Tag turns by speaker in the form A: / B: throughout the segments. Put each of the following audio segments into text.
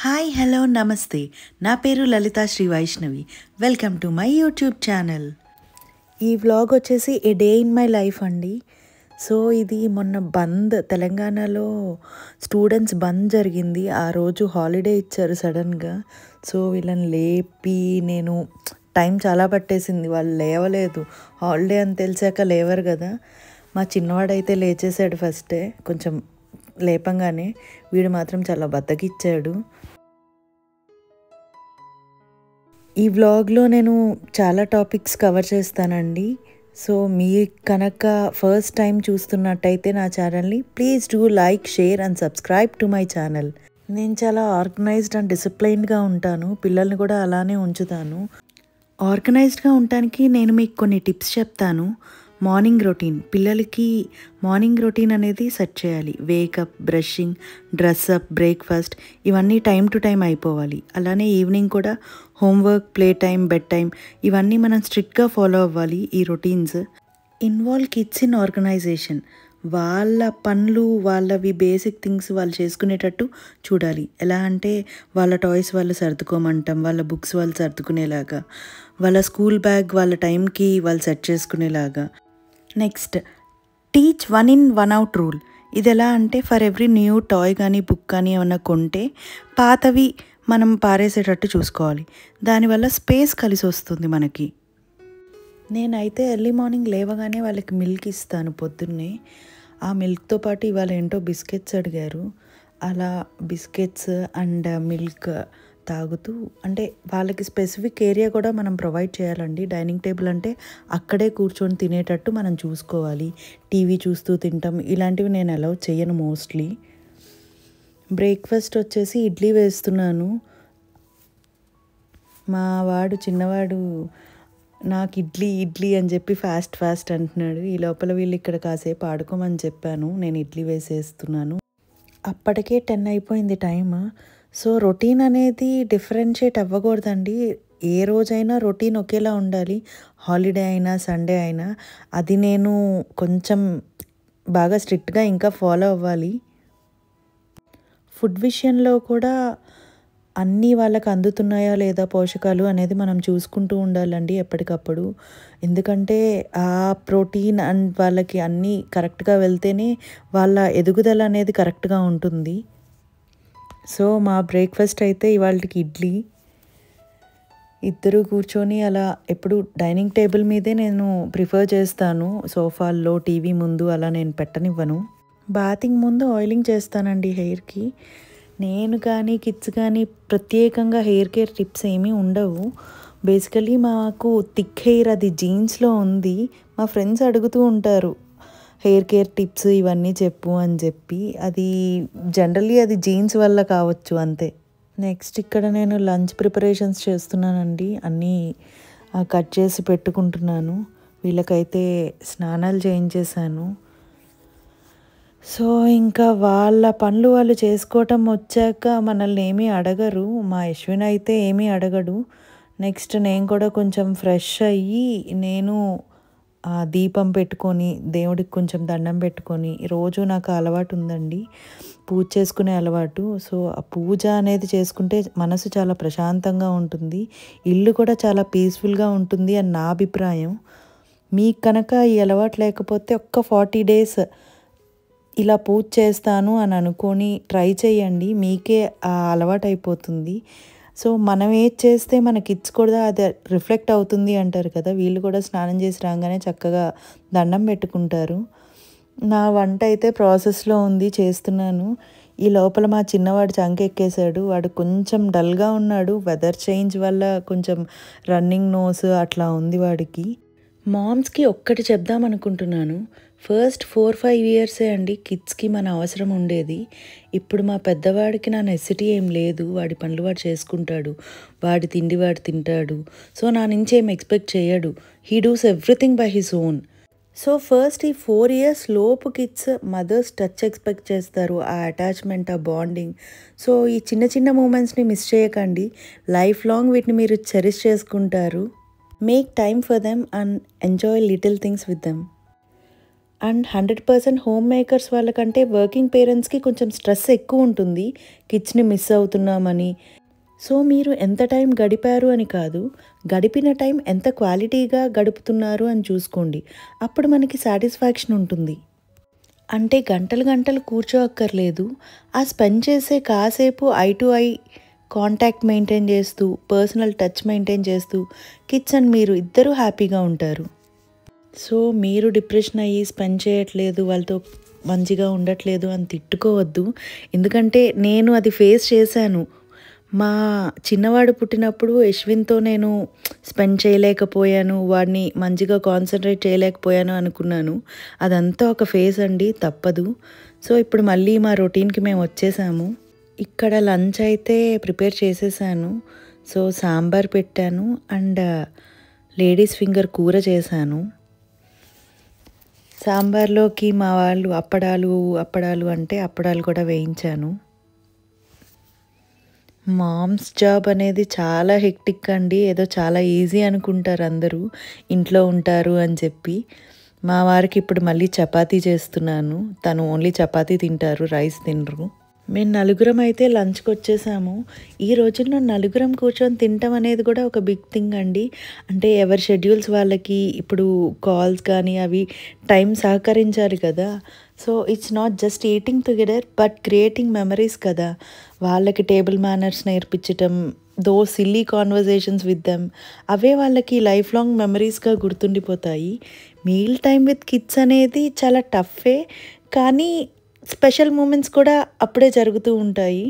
A: Hi hello నమస్తే నా పేరు Lalitha Sri Vaishnavi welcome to my YouTube channel. ఈ వ్లాగ్ వచ్చేసి a day in my life అండి. సో ఇది మొన్న తెలంగాణలో స్టూడెంట్స్ బంద్ జరిగింది. ఆ రోజు హాలిడే ఇచ్చారు సడన్గా. సో వీళ్ళని లేపి నేను టైం చాలా పట్టేసింది, వాళ్ళు లేవలేదు. హాలిడే అని తెలిసాక లేవరు కదా. మా చిన్నవాడైతే లేచేసాడు ఫస్టే, కొంచెం లేపంగానే. వీడు మాత్రం చాలా బద్దకిచ్చాడు. ఈ వ్లాగ్లో నేను చాలా టాపిక్స్ కవర్ చేస్తానండి. సో మీరు కనుక ఫస్ట్ టైం చూస్తున్నట్టయితే నా ఛానల్ని please do like, share and subscribe to my channel. నేను చాలా ఆర్గనైజ్డ్ అండ్ డిసిప్లైన్డ్గా ఉంటాను, పిల్లల్ని కూడా అలానే ఉంచుతాను. ఆర్గనైజ్డ్గా ఉండటానికి నేను మీకు కొన్ని టిప్స్ చెప్తాను. మార్నింగ్ రొటీన్, పిల్లలకి మార్నింగ్ రొటీన్ అనేది సెట్ చేయాలి. వేకప్, బ్రషింగ్, డ్రెస్అప్, బ్రేక్ఫాస్ట్ ఇవన్నీ టైం టు టైం అయిపోవాలి. అలానే ఈవినింగ్ కూడా homework, play time, bed time ఇవన్నీ మనం స్ట్రిక్ట్గా ఫాలో అవ్వాలి. ఈ routines involve kids in organisation. వాళ్ళ పనులు, వాళ్ళవి బేసిక్ థింగ్స్ వాళ్ళు చేసుకునేటట్టు చూడాలి. ఎలా అంటే వాళ్ళ టాయ్స్ వాళ్ళు సర్దుకోమంటాం, వాళ్ళ బుక్స్ వాళ్ళు సర్దుకునేలాగా, వాళ్ళ స్కూల్ బ్యాగ్ వాళ్ళ టైంకి వాళ్ళు సెట్ చేసుకునేలాగా. Next, teach 1 in 1 out rule. ఇది ఎలా అంటే ఫర్ ఎవ్రీ న్యూ టాయ్ కానీ బుక్ కానీ ఏమన్నా కొంటే పాతవి మనం పారేసేటట్టు చూసుకోవాలి. దానివల్ల స్పేస్ కలిసి వస్తుంది మనకి. నేనైతే ఎర్లీ మార్నింగ్ లేవగానే వాళ్ళకి మిల్క్ ఇస్తాను పొద్దున్నే. ఆ మిల్క్తో పాటు ఇవాళ ఏంటో బిస్కెట్స్ అడిగారు. అలా బిస్కెట్స్ అండ్ మిల్క్ తాగుతూ, అంటే వాళ్ళకి స్పెసిఫిక్ ఏరియా కూడా మనం ప్రొవైడ్ చేయాలండి. డైనింగ్ టేబుల్ అంటే అక్కడే కూర్చొని తినేటట్టు మనం చూసుకోవాలి. టీవీ చూస్తూ తింటాం, ఇలాంటివి నేను అలౌ చేయను మోస్ట్లీ. బ్రేక్ఫాస్ట్ వచ్చేసి ఇడ్లీ వేస్తున్నాను. మా చిన్నవాడు నాకు ఇడ్లీ ఇడ్లీ అని చెప్పి ఫాస్ట్ అంటున్నాడు. ఈ లోపల వీళ్ళు ఇక్కడ కాసేపు ఆడుకోమని చెప్పాను, నేను ఇడ్లీ వేసేస్తున్నాను. అప్పటికే 10 అయిపోయింది టైం. సో రొటీన్ అనేది డిఫరెన్షియేట్ అవ్వకూడదండి. ఏ రోజైనా రొటీన్ ఒకేలా ఉండాలి, హాలిడే అయినా సండే అయినా. అది నేను కొంచెం బాగా స్ట్రిక్ట్గా ఇంకా ఫాలో అవ్వాలి. ఫుడ్ విషయంలో కూడా అన్నీ వాళ్ళకి అందుతున్నాయా లేదా పోషకాలు అనేది మనం చూసుకుంటూ ఉండాలండి ఎప్పటికప్పుడు. ఎందుకంటే ఆ ప్రోటీన్ అండ్ వాళ్ళకి అన్నీ కరెక్ట్గా వెళ్తేనే వాళ్ళ ఎదుగుదల అనేది కరెక్ట్గా ఉంటుంది. సో మా బ్రేక్ఫాస్ట్ అయితే ఇవాళకి ఇడ్లీ. ఇద్దరు కూర్చొని అలా ఎప్పుడు డైనింగ్ టేబుల్ మీదే నేను ప్రిఫర్ చేస్తాను. సోఫాల్లో టీవీ ముందు అలా నేను పెట్టనివ్వను. బాతింగ్ ముందు ఆయిలింగ్ చేస్తానండి హెయిర్కి. నేను కానీ కిడ్స్ కానీ ప్రత్యేకంగా హెయిర్ కేర్ టిప్స్ ఏమీ ఉండవు. బేసికలీ మాకు థిక్ హెయిర్, అది జీన్స్లో ఉంది. మా ఫ్రెండ్స్ అడుగుతూ ఉంటారు హెయిర్ కేర్ టిప్స్ ఇవన్నీ చెప్పు అని చెప్పి. అది జనరల్లీ అది జీన్స్ వల్ల కావచ్చు అంతే. నెక్స్ట్ ఇక్కడ నేను లంచ్ ప్రిపరేషన్స్ చేస్తున్నానండి. అన్నీ కట్ చేసి పెట్టుకుంటున్నాను. వీళ్ళకైతే స్నానాలు చేయించేశాను. సో ఇంకా వాళ్ళ పనులు వాళ్ళు చేసుకోవటం వచ్చాక మనల్ని ఏమీ అడగరు. మా యశ్విన్ అయితే ఏమీ అడగడు. నెక్స్ట్ నేను కూడా కొంచెం ఫ్రెష్ అయ్యి నేను దీపం పెట్టుకొని దేవుడికి కొంచెం దండం పెట్టుకొని, రోజు నాకు అలవాటు ఉందండి పూజ చేసుకునే అలవాటు. సో ఆ పూజ అనేది చేసుకుంటే మనసు చాలా ప్రశాంతంగా ఉంటుంది, ఇల్లు కూడా చాలా పీస్ఫుల్గా ఉంటుంది అని నా అభిప్రాయం. మీకు కనుక ఈ అలవాటు లేకపోతే ఒక్క 40 days ఇలా పూజ చేస్తాను అని అనుకొని ట్రై చేయండి, మీకే ఆ అలవాటు అయిపోతుంది. సో మనం ఏది చేస్తే మన కిడ్స్ కూడా అది రిఫ్లెక్ట్ అవుతుంది అంటారు కదా. వీళ్ళు కూడా స్నానం చేసి రాగానే చక్కగా దండం పెట్టుకుంటారు. నా వంట అయితే ప్రాసెస్లో ఉంది, చేస్తున్నాను. ఈ లోపల మా చిన్నవాడు చంకెక్కేశాడు. వాడు కొంచెం డల్గా ఉన్నాడు, వెదర్ చేంజ్ వల్ల కొంచెం రన్నింగ్ నోస్ అట్లా ఉంది వాడికి. మామ్స్కి ఒక్కటి చెప్దాం అనుకుంటున్నాను. ఫస్ట్ 4-5 yearsే అండి కిడ్స్కి మన అవసరం ఉండేది. ఇప్పుడు మా పెద్దవాడికి నా నెసిటీ ఏం లేదు, వాడి పనులు వాడు చేసుకుంటాడు, వాడి తిండి వాడు తింటాడు. సో నా నుంచి ఏం ఎక్స్పెక్ట్ చేయడు. He does everything by his own. So first ఈ 4 years లోపు కిడ్స్ మదర్స్ టచ్ ఎక్స్పెక్ట్ చేస్తారు, ఆ అటాచ్మెంట్, ఆ బాండింగ్. సో ఈ చిన్న చిన్న మూమెంట్స్ని మిస్ చేయకండి. లైఫ్ లాంగ్ వీటిని మీరు చెరిష్ చేసుకుంటారు. Make time for them and enjoy little things with them. And 100% home makers వాళ్ళకంటే వర్కింగ్ పేరెంట్స్కి కొంచెం స్ట్రెస్ ఎక్కువ ఉంటుంది, కిడ్స్ని మిస్ అవుతున్నామని. సో మీరు ఎంత టైం గడిపారు అని కాదు, గడిపిన టైం ఎంత క్వాలిటీగా గడుపుతున్నారు అని చూసుకోండి. అప్పుడు మనకి సాటిస్ఫాక్షన్ ఉంటుంది. అంటే గంటలు గంటలు కూర్చోక్కర్లేదు. ఆ స్పెండ్ చేసే కాసేపు I to eye contact maintain చేస్తూ, పర్సనల్ టచ్ మెయింటైన్ చేస్తూ కిడ్స్ అండ్ మీరు ఇద్దరూ హ్యాపీగా ఉంటారు. సో మీరు డిప్రెషన్ అయ్యి స్పెండ్ చేయట్లేదు, వాళ్ళతో మంచిగా ఉండట్లేదు అని తిట్టుకోవద్దు. ఎందుకంటే నేను అది ఫేస్ చేశాను. మా చిన్నవాడు పుట్టినప్పుడు యశ్విన్తో నేను స్పెండ్ చేయలేకపోయాను, వాడిని మంచిగా కాన్సన్ట్రేట్ చేయలేకపోయాను అనుకున్నాను. అదంతా ఒక ఫేజ్ అండి, తప్పదు. సో ఇప్పుడు మళ్ళీ మా రొటీన్కి మేము వచ్చేసాము. ఇక్కడ లంచ్ అయితే ప్రిపేర్ చేసేసాను. సో సాంబార్ పెట్టాను అండ్ లేడీస్ ఫింగర్ కూర చేశాను. సాంబార్లోకి మా వాళ్ళు అప్పడాలు అంటే అప్పడాలు కూడా వేయించాను. మామ్స్ జాబ్ అనేది చాలా హెక్టిక్ అండి. ఏదో చాలా ఈజీ అనుకుంటారు అందరూ, ఇంట్లో ఉంటారు అని చెప్పి. మా వారికి ఇప్పుడు మళ్ళీ చపాతీ చేస్తున్నాను. తను ఓన్లీ చపాతీ తింటారు, రైస్ తినరు. మేము నలుగురం అయితే లంచ్కి వచ్చేసాము. ఈ రోజుల్లో నలుగురం కూర్చొని తినటం అనేది కూడా ఒక బిగ్ థింగ్ అండి. అంటే ఎవరి షెడ్యూల్స్ వాళ్ళకి, ఇప్పుడు కాల్స్ కానీ అవి టైం సహకరించాలి కదా. So it's not just eating together but creating memories కదా. వాళ్ళకి టేబుల్ మేనర్స్ నేర్పించటం, though silly conversations with them, అవే వాళ్ళకి లైఫ్ లాంగ్ మెమరీస్గా గుర్తుండిపోతాయి. మీల్ టైం విత్ కిడ్స్ అనేది చాలా టఫే, కానీ స్పెషల్ మూమెంట్స్ కూడా అప్పుడే జరుగుతూ ఉంటాయి.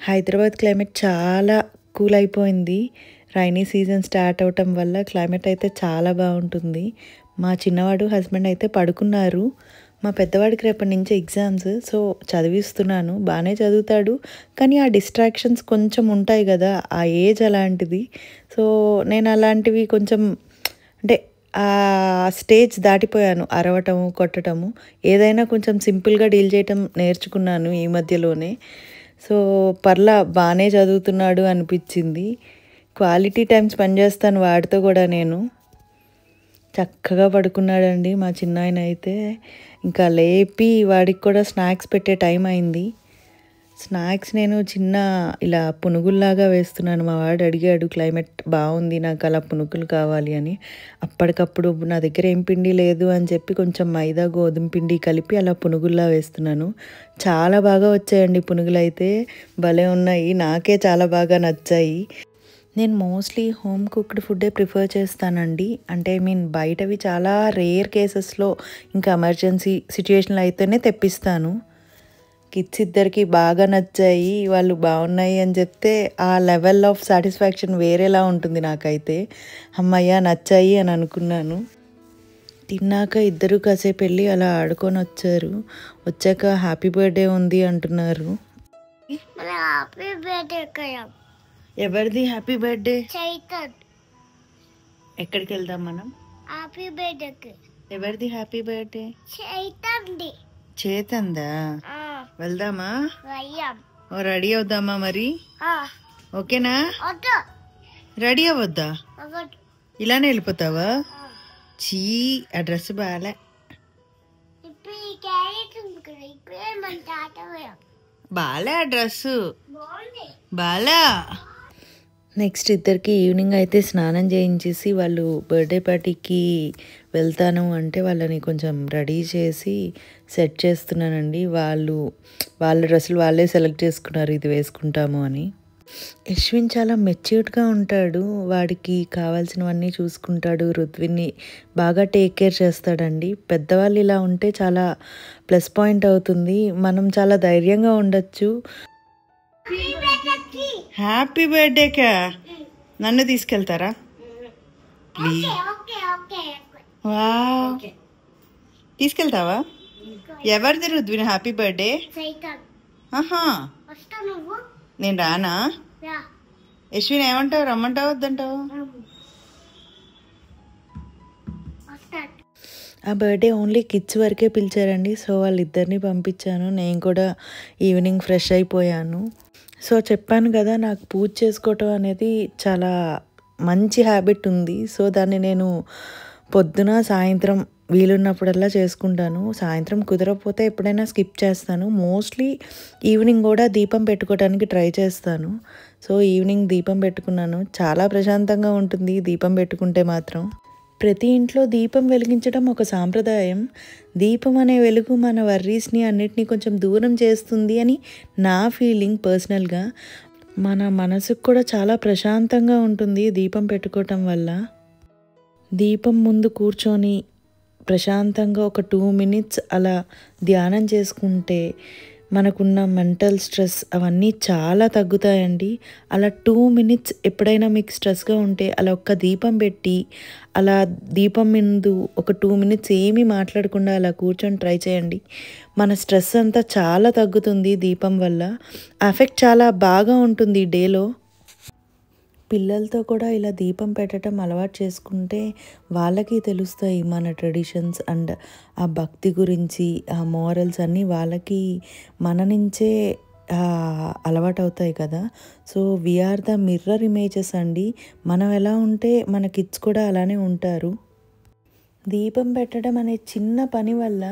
A: హైదరాబాద్ క్లైమేట్ చాలా కూల్ అయిపోయింది. రైనీ సీజన్ స్టార్ట్ అవటం వల్ల క్లైమేట్ అయితే చాలా బాగుంటుంది. మా చిన్నవాడు హస్బెండ్ అయితే పడుకున్నారు. మా పెద్దవాడికి రేపటి నుంచి ఎగ్జామ్స్, సో చదివిస్తున్నాను. బాగానే చదువుతాడు, కానీ ఆ డిస్ట్రాక్షన్స్ కొంచెం ఉంటాయి కదా, ఆ ఏజ్ అలాంటిది. సో నేను అలాంటివి కొంచెం అంటే ఆ స్టేజ్ దాటిపోయాను. అరవటము, కొట్టటము, ఏదైనా కొంచెం సింపుల్గా డీల్ చేయటం నేర్చుకున్నాను ఈ మధ్యలోనే. సో బాగానే చదువుతున్నాడు అనిపించింది. క్వాలిటీ టైం స్పెండ్ చేస్తాను వాడితో కూడా నేను. చక్కగా పడుకున్నాడండి మా చిన్నాయన అయితే. ఇంకా లేపి వాడికి కూడా స్నాక్స్ పెట్టే టైం అయింది. స్నాక్స్ నేను చిన్న ఇలా పునుగుల్లాగా వేస్తున్నాను. మా వాడు అడిగాడు, క్లైమేట్ బాగుంది, నాకు అలా పునుగులు కావాలి అని. అప్పటికప్పుడు నా దగ్గర ఏం పిండి లేదు అని చెప్పి కొంచెం మైదా గోధుమ పిండి కలిపి అలా పునుగుల్లా వేస్తున్నాను. చాలా బాగా వచ్చాయండి పునుగులు అయితే, భలే ఉన్నాయి. నాకే చాలా బాగా నచ్చాయి. నేను మోస్ట్లీ హోమ్ కుక్డ్ ఫుడ్డే ప్రిఫర్ చేస్తానండి. అంటే బయటవి చాలా రేర్ కేసెస్లో, ఇంకా ఎమర్జెన్సీ సిచ్యువేషన్లో అయితేనే తెప్పిస్తాను. కిడ్స్ ఇద్దరికి బాగా నచ్చాయి, వాళ్ళు బాగున్నాయి అని చెప్తే ఆ లెవెల్ ఆఫ్ సాటిస్ఫాక్షన్ వేరేలా ఉంటుంది నాకైతే. అమ్మయ్య నచ్చాయి అని అనుకున్నాను. తిన్నాక ఇద్దరు కాసేపు వెళ్ళి అలా ఆడుకొని వచ్చారు. వచ్చాక హ్యాపీ బర్త్డే ఉంది అంటున్నారు. ఎవరిది హ్యాపీ బర్త్డే? ఎక్కడికి వెళ్దాం మనం? Happy birthday. ఎవరిది హ్యాపీ బర్త్డే? చేతందా? వెళ్దామా? రెడీ అవుదామా మరి? ఓకేనా? రెడీ అవ్వద్దా? ఇలానే వెళ్ళిపోతావా? చీ, ఆ డ్రెస్ బాలే. బాలే ఆ డ్రెస్సు, బాలా. నెక్స్ట్ ఇద్దరికి ఈవినింగ్ అయితే స్నానం చేయించేసి వాళ్ళు బర్త్డే పార్టీకి వెళ్తాను అంటే వాళ్ళని కొంచెం రెడీ చేసి సెట్ చేస్తున్నానండి. వాళ్ళ డ్రెస్సులు వాళ్ళే సెలెక్ట్ చేసుకున్నారు, ఇది వేసుకుంటాము అని. యశ్విన్ చాలా మెచ్యూర్డ్గా ఉంటాడు, వాడికి కావాల్సినవన్నీ చూసుకుంటాడు, రుత్విన్ని బాగా టేక్ కేర్ చేస్తాడండి. పెద్దవాళ్ళు ఇలా ఉంటే చాలా ప్లస్ పాయింట్ అవుతుంది. మనం చాలా ధైర్యంగా ఉండొచ్చు. హ్యాపీ బర్త్డేకా? నన్ను తీసుకెళ్తారా ప్లీజ్? వావ్, తీసుకెళ్తావా? ఎవరిది రుద్విన్ హ్యాపీ బర్త్డే? ఆహా, నేను రానా? యశ్విన్ ఏమంటావు, రమ్మంటావు వద్దంటావు? ఆ బర్త్డే ఓన్లీ కిడ్స్ వరకే పిలిచారండి. సో వాళ్ళిద్దరిని పంపించాను, నేను కూడా ఈవినింగ్ ఫ్రెష్ అయిపోయాను. సో చెప్పాను కదా, నాకు పూజ చేసుకోవటం అనేది చాలా మంచి హ్యాబిట్ ఉంది. సో దాన్ని నేను పొద్దున సాయంత్రం వీలున్నప్పుడల్లా చేసుకుంటాను. సాయంత్రం కుదరకపోతే ఎప్పుడైనా స్కిప్ చేస్తాను. మోస్ట్లీ ఈవినింగ్ కూడా దీపం పెట్టుకోవడానికి ట్రై చేస్తాను. సో ఈవినింగ్ దీపం పెట్టుకున్నాను. చాలా ప్రశాంతంగా ఉంటుంది దీపం పెట్టుకుంటే మాత్రం. ప్రతి ఇంట్లో దీపం వెలిగించడం ఒక సాంప్రదాయం. దీపం అనే వెలుగు మన వర్రీస్ని అన్నిటినీ కొంచెం దూరం చేస్తుంది అని నా ఫీలింగ్ పర్సనల్గా. మన మనసుకు కూడా చాలా ప్రశాంతంగా ఉంటుంది దీపం పెట్టుకోవటం వల్ల. దీపం ముందు కూర్చొని ప్రశాంతంగా ఒక 2 minutes అలా ధ్యానం చేసుకుంటే మనకున్న మెంటల్ స్ట్రెస్ అవన్నీ చాలా తగ్గుతాయండి. అలా 2 minutes ఎప్పుడైనా మీకు స్ట్రెస్గా ఉంటే అలా ఒక్క దీపం పెట్టి అలా దీపం ముందు ఒక 2 minutes ఏమీ మాట్లాడకుండా అలా కూర్చొని ట్రై చేయండి. మన స్ట్రెస్ అంతా చాలా తగ్గుతుంది దీపం వల్ల. ఎఫెక్ట్ చాలా బాగా ఉంటుంది డేలో. పిల్లలతో కూడా ఇలా దీపం పెట్టడం అలవాటు చేసుకుంటే వాళ్ళకి తెలుస్తాయి మన ట్రెడిషన్స్ అండ్ ఆ భక్తి గురించి, ఆ మోరల్స్ అన్నీ వాళ్ళకి మన నుంచే అలవాటు అవుతాయి కదా. So we are the mirror images అండి. మనం ఎలా ఉంటే మన కిడ్స్ కూడా అలానే ఉంటారు. దీపం పెట్టడం అనే చిన్న పని వల్ల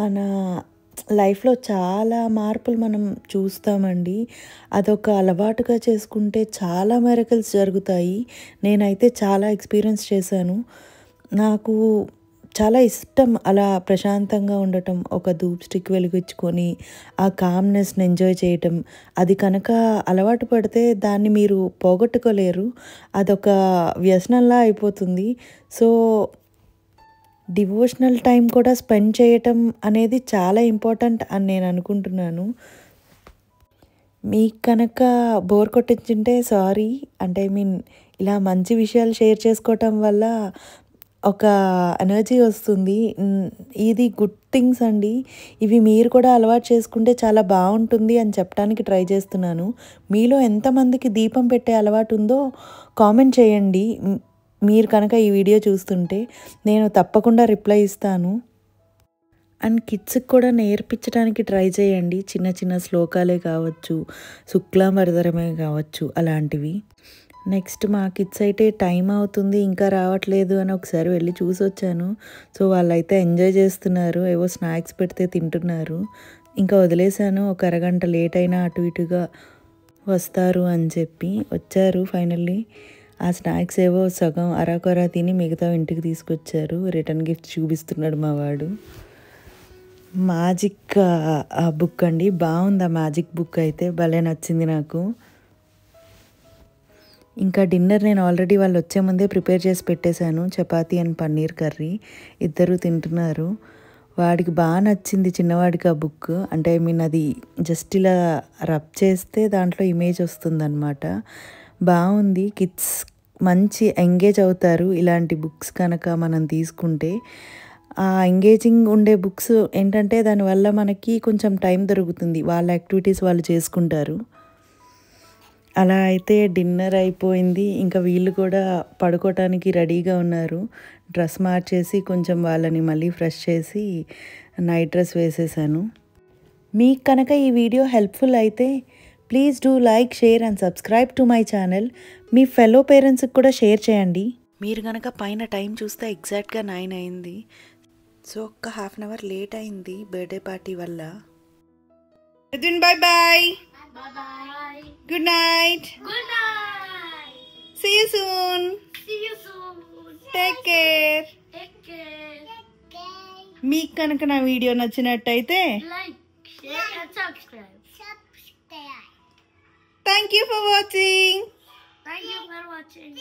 A: మన లైఫ్లో చాలా మార్పులు మనం చూస్తామండి. అదొక అలవాటుగా చేసుకుంటే చాలా మిరకల్స్ జరుగుతాయి. నేనైతే చాలా ఎక్స్పీరియన్స్ చేశాను. నాకు చాలా ఇష్టం అలా ప్రశాంతంగా ఉండటం, ఒక ధూప్ స్టిక్ వెలిగించుకొని ఆ కామ్నెస్ని ఎంజాయ్ చేయటం. అది కనుక అలవాటు పడితే దాన్ని మీరు పోగొట్టుకోలేరు. అదొక వ్యసనంలా అయిపోతుంది. సో డివోషనల్ టైం కూడా స్పెండ్ చేయటం అనేది చాలా ఇంపార్టెంట్ అని నేను అనుకుంటున్నాను. మీకు కనుక బోర్ కొట్టించుంటే సారీ. అంటే ఇలా మంచి విషయాలు షేర్ చేసుకోవటం వల్ల ఒక ఎనర్జీ వస్తుంది. ఇది గుడ్ థింగ్స్ అండి. ఇవి మీరు కూడా అలవాటు చేసుకుంటే చాలా బాగుంటుంది అని చెప్పడానికి ట్రై చేస్తున్నాను. మీలో ఎంతమందికి దీపం పెట్టే అలవాటు ఉందో కామెంట్ చేయండి. మీరు కనుక ఈ వీడియో చూస్తుంటే నేను తప్పకుండా రిప్లై ఇస్తాను. అండ్ కిడ్స్కి కూడా నేర్పించడానికి ట్రై చేయండి. చిన్న చిన్న శ్లోకాలే కావచ్చు, శుక్లాంబరధరమే కావచ్చు, అలాంటివి. నెక్స్ట్ మా కిడ్స్ అయితే టైం అవుతుంది ఇంకా రావట్లేదు అని ఒకసారి వెళ్ళి చూసి వచ్చాను. సో వాళ్ళైతే ఎంజాయ్ చేస్తున్నారు. ఏవో స్నాక్స్ పెడితే తింటున్నారు. ఇంకా వదిలేశాను. ఒక అరగంట లేట్ అయినా అటు ఇటుగా వస్తారు అని చెప్పి. వచ్చారు ఫైనల్లీ. ఆ స్నాక్స్ ఏవో సగం అరాకొరా తిని మిగతా ఇంటికి తీసుకొచ్చారు. రిటర్న్ గిఫ్ట్ చూపిస్తున్నాడు మా వాడు. మ్యాజిక్ బుక్ అండి. బాగుంది ఆ మ్యాజిక్ బుక్ అయితే, భలే నచ్చింది నాకు. ఇంకా డిన్నర్ నేను ఆల్రెడీ వాళ్ళు వచ్చే ముందే ప్రిపేర్ చేసి పెట్టేశాను. Chapati and paneer curry. ఇద్దరు తింటున్నారు. వాడికి బాగా నచ్చింది చిన్నవాడికి ఆ బుక్. అంటే అది జస్ట్ ఇలా రబ్ చేస్తే దాంట్లో ఇమేజ్ వస్తుందన్నమాట. బాగుంది. కిడ్స్ మంచి ఎంగేజ్ అవుతారు ఇలాంటి బుక్స్ కనుక మనం తీసుకుంటే. ఆ ఎంగేజింగ్ ఉండే బుక్స్ ఏంటంటే దానివల్ల మనకి కొంచెం టైం దొరుకుతుంది. వాళ్ళ యాక్టివిటీస్ వాళ్ళు చేసుకుంటారు. అలా అయితే డిన్నర్ అయిపోయింది. ఇంకా వీళ్ళు కూడా పడుకోవటానికి రెడీగా ఉన్నారు. డ్రెస్ మార్చేసి కొంచెం వాళ్ళని మళ్ళీ ఫ్రెష్ చేసి నైట్ డ్రెస్ వేసేసాను. మీకు కనుక ఈ వీడియో హెల్ప్ఫుల్ అయితే please do like, share and subscribe to my channel. Me fellow పేరెంట్స్కి కూడా షేర్ చేయండి. మీరు కనుక పైన టైం చూస్తే ఎగ్జాక్ట్గా 9 అయింది. సో ఒక్క ½ an hour లేట్ అయింది బర్త్డే పార్టీ వల్ల. Bye bye. Good night. See you soon. Take care. మీకు కనుక నా వీడియో నచ్చినట్టయితే
B: like, share and subscribe.
A: Thank you for watching.
B: Thank you for watching.